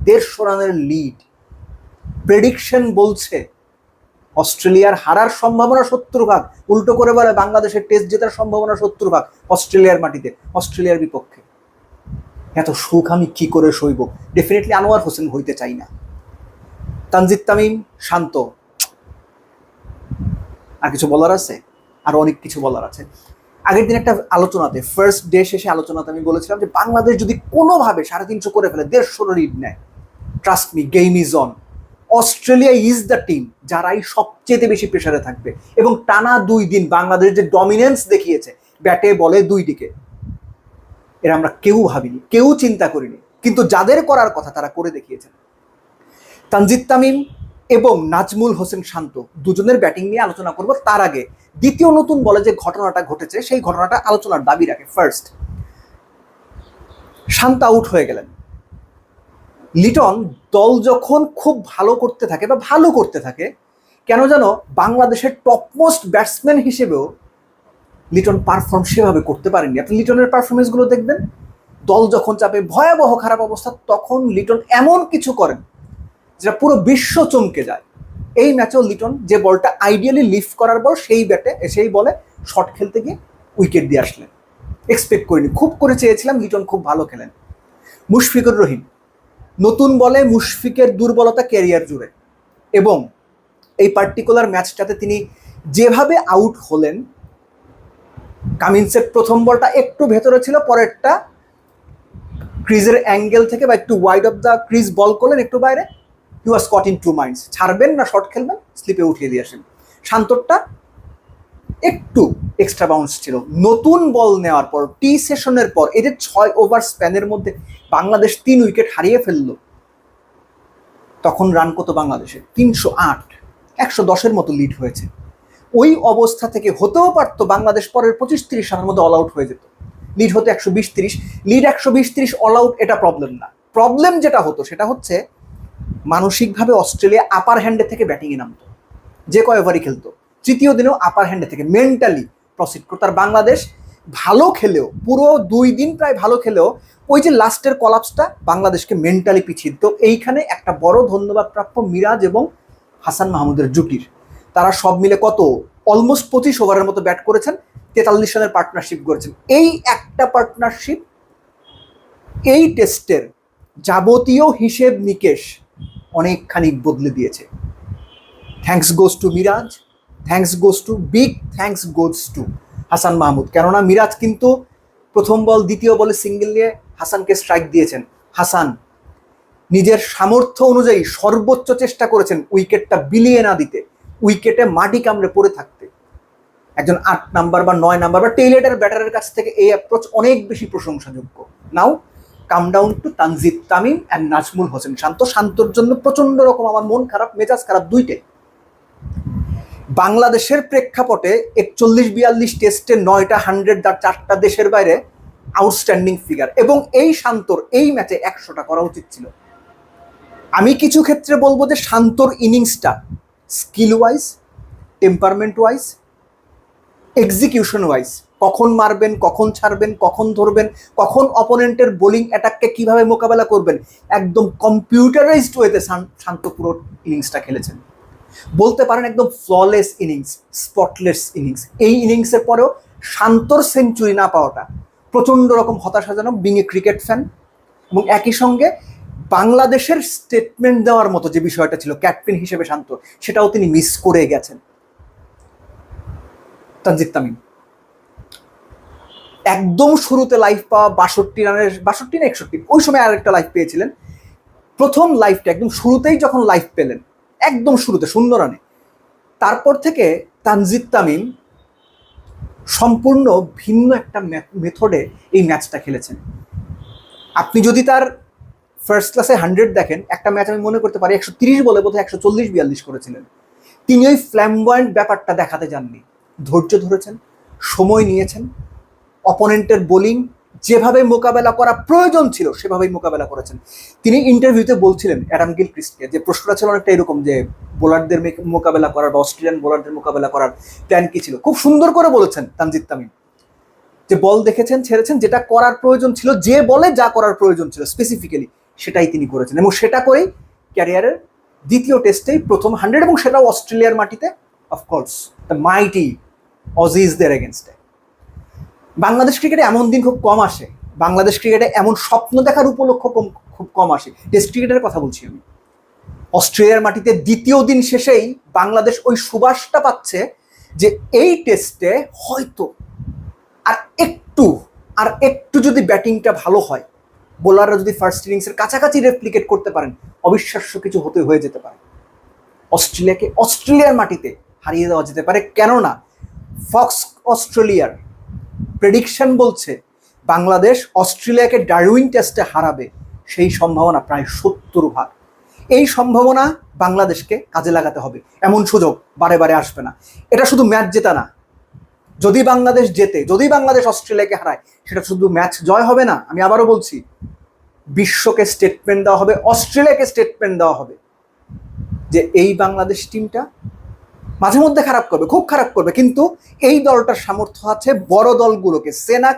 150 রানের lead. Prediction বলছে অস্ট্রেলিয়ার হারার সম্ভাবনা 70 ভাগ, উল্টো করে বলে বাংলাদেশের টেস্ট জেতার সম্ভাবনা 70 ভাগ অস্ট্রেলিয়ার মাটিতে, অস্ট্রেলিয়ার বিপক্ষে। এত সুখ আমি কি করে সইব? ডেফিনেটলি আনোয়ার হোসেন হইতে চাই না। তানজিদ তামিম শান্ত। আর কিছু বলার আছে? আর অনেক কিছু বলার আছে। আগের দিন একটা আলোচনাতে, ফার্স্ট ডে শেষে আলোচনাতে আমি বলেছিলাম যে বাংলাদেশ যদি কোনোভাবে 350 করে ফেলে, 150 লিড নেয়, trust me, game is on. Australia is the team যারাই সবচেয়ে বেশি প্রেসারে থাকবে। এবং টানা 2 দিন বাংলাদেশ যে ডমিনেন্স দেখিয়েছে ব্যাটে বলে দুই দিকে, এরা আমরা কেউ ভাবিনি, কেউ চিন্তা করিনি, কিন্তু যাদের করার কথা তারা করে দেখিয়েছেন। তানজিদ তামিম এবং নাজমুল হোসেন শান্ত দুজনের ব্যাটিং নিয়ে আলোচনা করব। তার আগে দ্বিতীয় নতুন বলে যে ঘটনাটা ঘটেছে সেই ঘটনাটা আলোচনার দাবি রাখে। ফার্স্ট, শান্ত আউট হয়ে গেলেন। লিটন দল যখন খুব ভালো করতে থাকে বা ভালো করতে থাকে, কেন যেন বাংলাদেশের টপমোস্ট ব্যাটসম্যান হিসেবেও লিটন পারফর্ম সেভাবে করতে পারেননি। আপনি লিটনের পারফরমেন্সগুলো দেখবেন, দল যখন চাপে, ভয়াবহ খারাপ অবস্থা, তখন লিটন এমন কিছু করেন যেটা পুরো বিশ্ব চমকে যায়। এই ম্যাচেও লিটন যে বলটা আইডিয়ালি লিফট করার বল, সেই বলে শট খেলতে গিয়ে উইকেট দিয়ে আসলেন। এক্সপেক্ট করিনি, খুব করে চেয়েছিলাম লিটন খুব ভালো খেলেন। মুশফিকুর রহিম নতুন বলে, মুশফিকের দুর্বলতা ক্যারিয়ার জুড়ে, এবং এই পার্টিকুলার ম্যাচটাতে তিনি যেভাবে আউট হলেন, কামিন্সের প্রথম বলটা একটু ভেতরে ছিল, পরেরটা ক্রিজের অ্যাঙ্গেল থেকে বা একটু ওয়াইড অফ দ্য ক্রিজ বল করলেন একটু বাইরে, হি ওয়াজ কট ইন 2 মাইন্ডস, ছাড়বেন না শর্ট খেলবেন, স্লিপে উঠিয়ে দিয়ে আসেন। শান্তরটা একটু এক্সট্রা বাউন্স ছিল। নতুন বল নেওয়ার পর, টি সেশনের পর, এদের 6 ওভার স্প্যানের মধ্যে বাংলাদেশ 3 উইকেট হারিয়ে ফেলল। তখন রান কত বাংলাদেশে? 308, 110-এর মতো লিড হয়েছে। ওই অবস্থা থেকে হতেও পারত বাংলাদেশ পরের 25-30 রানের মধ্যে অল আউট হয়ে যেত। লিড হতো 120-30, লিড 120-30, অল আউট, এটা প্রবলেম না। প্রবলেম যেটা হতো সেটা হচ্ছে মানসিকভাবে অস্ট্রেলিয়া আপার হ্যান্ডে থেকে ব্যাটিংয়ে নামতো, যে কয় ওভারই খেলতো, তৃতীয় দিনেও আপার হ্যান্ডে থেকে মেন্টালি প্রসিড করতো। আর বাংলাদেশ ভালো খেলেও, পুরো 2 দিন প্রায় ভালো খেলেও, ওই যে লাস্টের কলাপসটা বাংলাদেশকে মেন্টালি পিছিয়ে দিত। এইখানে একটা বড় ধন্যবাদ প্রাপ্য মিরাজ এবং হাসান মাহমুদের জুটির। তারা সব মিলে কত, অলমোস্ট 25 ওভারের মতো ব্যাট করেছেন, 43 রানের পার্টনারশিপ করেছেন। এই একটা পার্টনারশিপ এই টেস্টের যাবতীয় হিসেব নিকেশ অনেকখানি বদলে দিয়েছে। Thanks goes to Miraz, thanks goes to, big thanks goes to Hasan Mahmud. কেননা মিরাজ কিন্তু প্রথম বল, দ্বিতীয় বলে সিঙ্গেল নিয়ে হাসানকে স্ট্রাইক দিয়েছেন। হাসান নিজের সামর্থ্য অনুযায়ী সর্বোচ্চ চেষ্টা করেছেন উইকেটটা বিলিয়ে না দিতে, উইকেটে মাটি কামড়ে পড়ে থাকতে। একজন 8 নাম্বার বা 9 নাম্বার বা টেইলেটের ব্যাটারের কাছ থেকে এই অ্যাপ্রোচ অনেক বেশি প্রশংসাযোগ্য। Now come down to Tanzid Tamim and Nazmul Hossain Shanto. শান্তর জন্য প্রচন্ড রকম আমার মন খারাপ, মেজাজ খারাপ, দুইটাই। বাংলাদেশের প্রেক্ষাপটে 41-42 টেস্টে 9টা 100, 4টা দেশের বাইরে, আউটস্ট্যান্ডিং ফিগার। এবং এই শান্তর এই ম্যাচে 100টা করা উচিত ছিল। আমি কিছু ক্ষেত্রে বলবো যে শান্তর ইনিংসটা skill wise, temperament wise, execution wise, কখন মারবেন, কখন ছাড়বেন, কখন ধরবেন, কখন অপোনেন্টের বোলিং অ্যাটাককে কিভাবে মোকাবেলা করবেন, একদম কম্পিউটারাইজড ওয়েতে শান্ত পুরো ইনিংসটা খেলেছেন। বলতে পারেন একদম ফ্ললেস ইনিংস, স্পটলেস ইনিংস। এই ইনিংসের পরেও শান্তর সেঞ্চুরি না পাওয়াটা প্রচণ্ড রকম হতাশাজনক, বিং এ ক্রিকেট ফ্যান। এবং একই সঙ্গে বাংলাদেশের স্টেটমেন্ট দেওয়ার মতো যে বিষয়টা ছিল ক্যাপ্টেন হিসেবে শান্ত, সেটাও তিনি মিস করে গেছেন। তানজিদ তামিম একদম শুরুতে লাইফ পাওয়া 62 রানের, 62 না 61, ওই সময় আরেকটা লাইফ পেয়েছিলেন। প্রথম লাইফটা একদম শুরুতেই যখন লাইফ পেলেন, একদম শুরুতে 0 রানে, তারপর থেকে তানজিদ তামিম সম্পূর্ণ ভিন্ন একটা মেথডে এই ম্যাচটা খেলেছেন। আপনি যদি তার ফার্স্ট ক্লাসে 100 দেখেন, একটা ম্যাচ আমি মনে করতে পারি 130 বলে বোধহয় 140-42 করেছিলেন। তিনি ওই ফ্ল্যামবয়েন্ট ব্যাপারটা দেখাতে যাননি, ধৈর্য ধরেছেন, সময় নিয়েছেন, অপোনেন্টের বোলিং যেভাবে মোকাবেলা করা প্রয়োজন ছিল সেভাবেই মোকাবেলা করেছেন। তিনি ইন্টারভিউতে বলছিলেন অ্যাডাম গিলক্রিস্টকে, যে প্রশ্নটা ছিল অনেকটা এরকম যে বোলারদের মোকাবেলা করার বা অস্ট্রেলিয়ান বোলারদের মোকাবেলা করার প্ল্যান কি ছিল। খুব সুন্দর করে বলেছেন তানজিদ তামিম, যে বল দেখেছেন, ছেড়েছেন, যেটা করার প্রয়োজন ছিল, যে বলে যা করার প্রয়োজন ছিল স্পেসিফিক্যালি সেটাই তিনি করেছেন, এবং সেটা করেই ক্যারিয়ারের দ্বিতীয় টেস্টেই প্রথম 100, এবং সেটাও অস্ট্রেলিয়ার মাটিতে। অফকোর্স দ্য মাইটি অজিজদের এগেনস্টে। বাংলাদেশ ক্রিকেটে এমন দিন খুব কম আসে, বাংলাদেশ ক্রিকেটে এমন স্বপ্ন দেখার উপলক্ষ খুব কম আসে। টেস্ট ক্রিকেটের কথা বলছি আমি। অস্ট্রেলিয়ার মাটিতে দ্বিতীয় দিন শেষেই বাংলাদেশ ওই সুবাসটা পাচ্ছে যে এই টেস্টে হয়তো আর একটু যদি ব্যাটিংটা ভালো হয়, বোলাররা যদি ফার্স্ট ইনিংসের কাছাকাছি রেপ্লিকেট করতে পারেন, অবিশ্বাস্য কিছু হয়ে যেতে পারে। অস্ট্রেলিয়াকে অস্ট্রেলিয়ার মাটিতে হারিয়ে দেওয়া যেতে পারে, কেননা ফক্স অস্ট্রেলিয়ার প্রেডিকশন বলছে বাংলাদেশ অস্ট্রেলিয়াকে ডারউইন টেস্টে হারাবে, সেই সম্ভাবনা প্রায় 70%। এই সম্ভাবনা বাংলাদেশকে কাজে লাগাতে হবে, এমন সুযোগ বারে বারে আসবে না। এটা শুধু ম্যাচ জেতা না, যদি বাংলাদেশ জেতে, যদি বাংলাদেশ অস্ট্রেলিয়াকে হারায়, সেটা শুধু ম্যাচ জয় হবে না, আমি আবারও বলছি, বিশ্বকে স্টেটমেন্ট দেওয়া হবে, অস্ট্রেলিয়াকে স্টেটমেন্ট দেওয়া হবে যে এই বাংলাদেশ টিমটা মাঝে মধ্যে খারাপ করবে, খুব খারাপ করবে, কিন্তু এই দলটার সামর্থ্য আছে বড় দলগুলোকে, সেনা